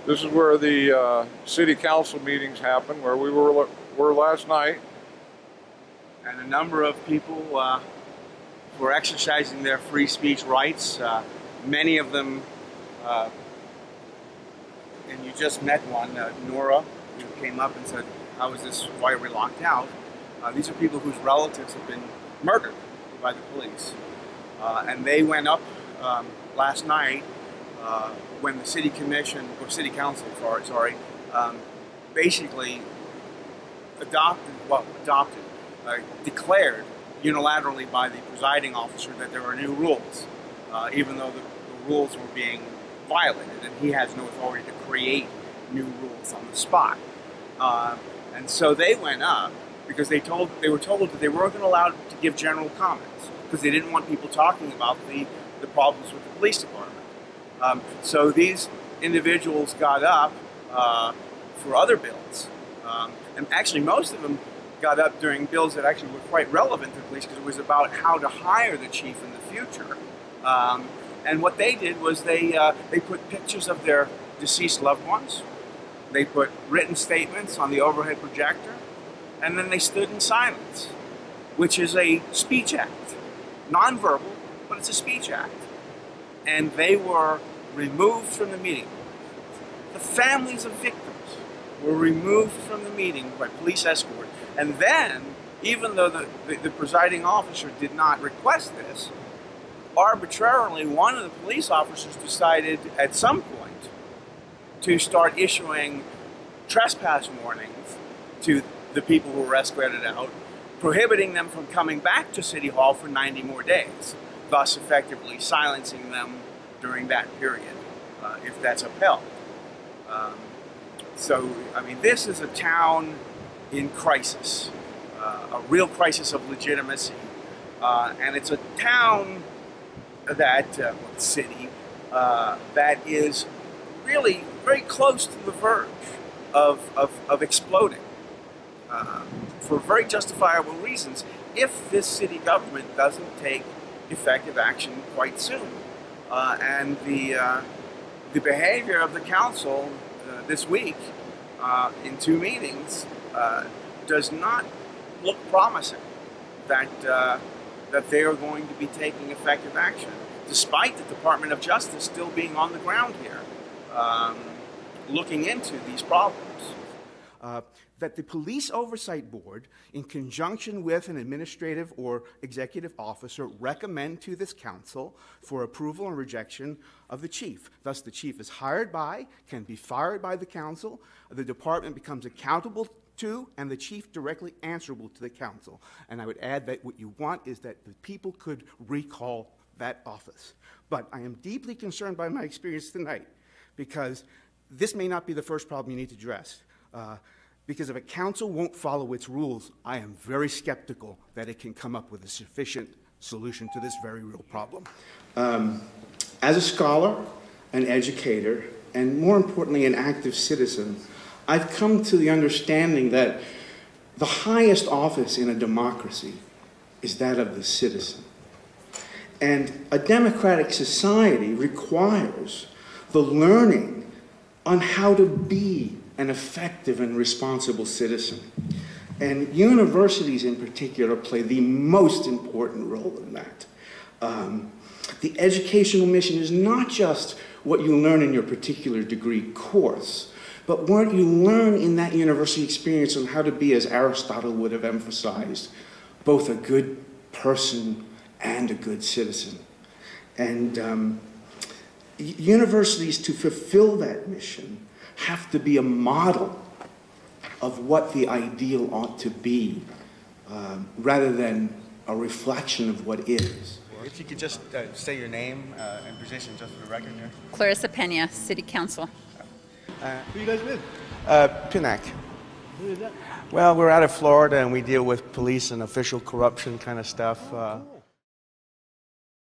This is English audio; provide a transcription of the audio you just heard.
This is where the city council meetings happen, where we were last night. And a number of people were exercising their free speech rights. Many of them, and you just met one, Nora, who came up and said, how is this, why are we locked out? These are people whose relatives have been murdered by the police. And they went up last night when the city commission, or city council, basically declared unilaterally by the presiding officer that there are new rules, even though the rules were being violated, and he has no authority to create new rules on the spot. And so they went up because they were told that they weren't going to allow to give general comments because they didn't want people talking about the problems with the police department. So these individuals got up for other bills, and actually most of them got up during bills that actually were quite relevant to the police because it was about how to hire the chief in the future. And what they did was they put pictures of their deceased loved ones, they put written statements on the overhead projector, and then they stood in silence, which is a speech act. Non-verbal, but it's a speech act. And they were removed from the meeting. The families of victims were removed from the meeting by police escort. And then, even though the presiding officer did not request this, arbitrarily one of the police officers decided at some point to start issuing trespass warnings to the people who were escorted out, prohibiting them from coming back to City Hall for 90 more days, thus effectively silencing them during that period, if that's upheld. So, I mean, this is a town in crisis, a real crisis of legitimacy, and it's a town that, city, that is really very close to the verge of exploding for very justifiable reasons if this city government doesn't take effective action quite soon. And the behavior of the council this week in 2 meetings does not look promising that they are going to be taking effective action, despite the Department of Justice still being on the ground here, looking into these problems. That the Police Oversight Board, in conjunction with an administrative or executive officer, recommend to this council for approval and rejection of the chief. Thus, the chief is hired by, can be fired by the council, the department becomes accountable to, and the chief directly answerable to the council. And I would add that what you want is that the people could recall that office. But I am deeply concerned by my experience tonight, because this may not be the first problem you need to address. Because if a council won't follow its rules, I am very skeptical that it can come up with a sufficient solution to this very real problem. As a scholar, an educator, and more importantly, an active citizen, I've come to the understanding that the highest office in a democracy is that of the citizen. And a democratic society requires the learning on how to be an effective and responsible citizen. And universities in particular play the most important role in that. The educational mission is not just what you learn in your particular degree course, but what you learn in that university experience on how to be, as Aristotle would have emphasized, both a good person and a good citizen. And universities, to fulfill that mission, have to be a model of what the ideal ought to be, rather than a reflection of what is. If you could just say your name and position just for the record here. Clarissa Pena, City Council. Who you guys with? PINAC. Who is that? Well, we're out of Florida and we deal with police and official corruption kind of stuff.